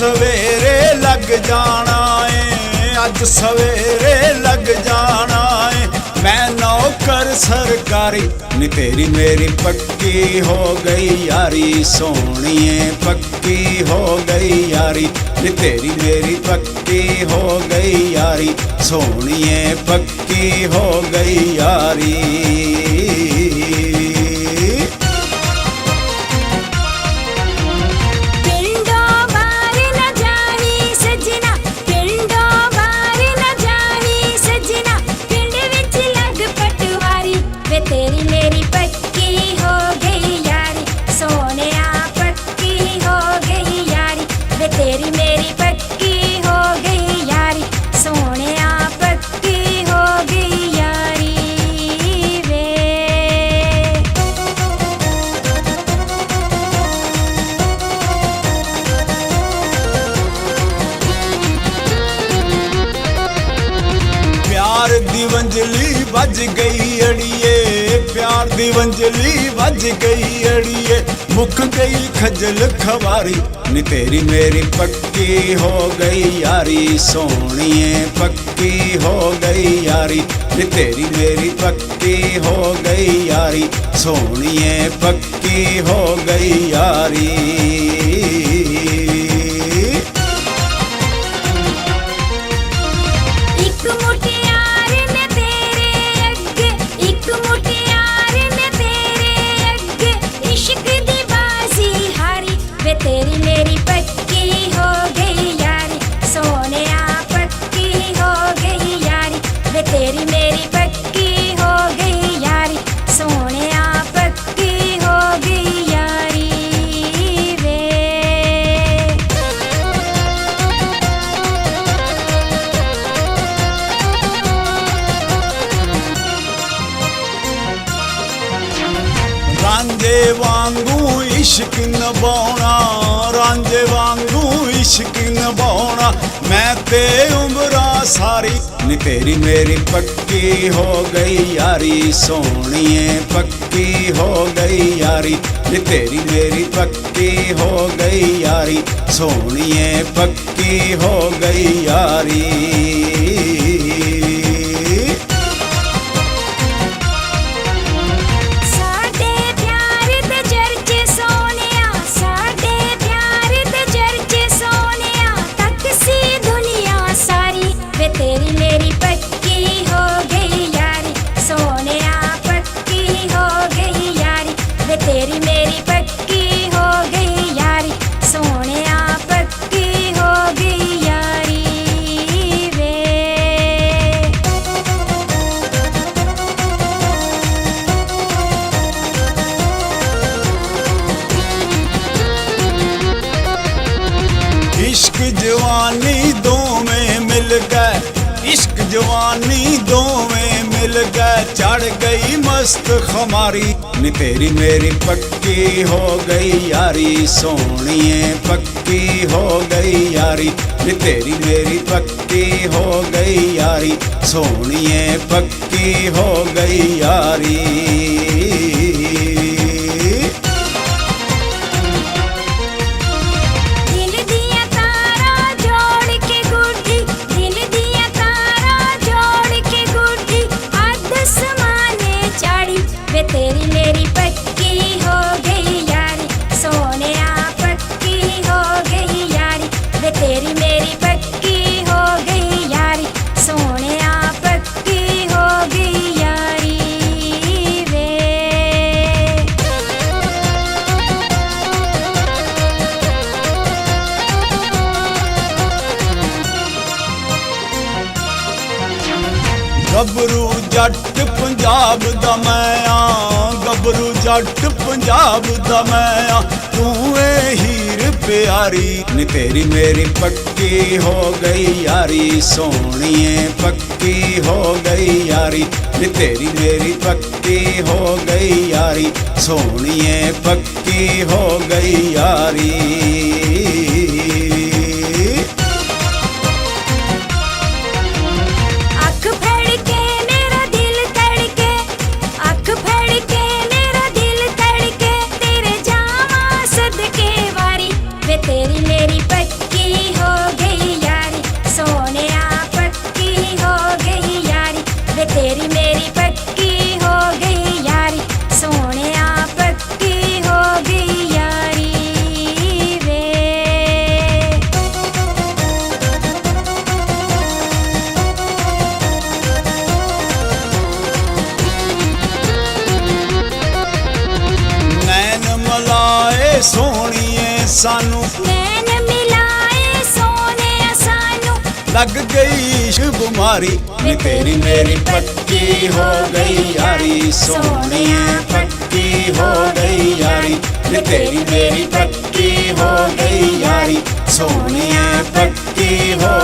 सवेरे लग जाना है, अज सवेरे लग जाना है। मैं नौकर सरकारी नी तेरी मेरी पक्की हो गई यारी, सोनिए पक्की हो गई यारी नी तेरी मेरी पक्की हो गई यारी, सोनिए पक्की हो गई यारी। तेरी मेरी पक्की हो गई यारी, सोनिया पक्की हो गई यारी वे तेरी मेरी पक्की हो गई यारी, सोनिया पक्की हो गई यारी वे। प्यार दी वंजली बज गई अड़िए, प्यार दी वंजली बज गई अड़िए, मुक गई खजल खवारी नी तेरी मेरी पक्की हो गई यारी, सोनिए पक्की हो गई यारी नी तेरी मेरी पक्की हो गई यारी, सोनिए पक्की हो गई यारी। तेरी मेरी पक्की हो गई यारी, सोनिया पक्की हो गई यारी वे तेरी मेरी पक्की हो गई यारी, सोनिया पक्की हो गई यारी वे। रांझे वांगू इश्क नभाउणा, रांझे वांगू इश्क नभाउणा, मैं ते उम्रा सारी नी तेरी मेरी पक्की हो गई यारी, सोनिए पक्की हो गई यारी नी तेरी मेरी पक्की हो गई यारी, सोनिए पक्की हो गई यारी। तेरी मेरी पक्की हो गई यारी, सोनिया पक्की हो गई यारी वे तेरी मेरी पक्की हो गई यारी, सोनिया पक्की हो गई यारी वे। इश्क जवानी दो में मिल गए, इश्क जवानी दो में मिल गए, चढ़ गई मस्त खुमारी नी तेरी मेरी पक्की हो गई यारी, सोनिए पक्की हो गई यारी नी तेरी मेरी पक्की हो गई यारी, सोनिए पक्की हो गई यारी। तेरी मेरी पक्की हो गई यारी, सोनिया पक्की हो गई यारी वे तेरी मेरी पक्की हो गई यारी, सोनिया पक्की हो गई यारी वे। गबरू जट पंजाब दा मैं आ, गबरू जट पंजाब दा मैं आ, तू ए हीर प्यारी नी तेरी मेरी पक्की हो गई यारी, सोनिए पक्की हो गई यारी नी तेरी मेरी पक्की हो गई यारी, सोनिए पक्की हो गई यारी। तेरी मेरी पक्की लग गई बीमारी नी तेरी मेरी पक्की हो गई यारी सोनिया पक्की हो गई यारी नी तेरी मेरी पक्की हो गई यारी सोनिया पक्की हो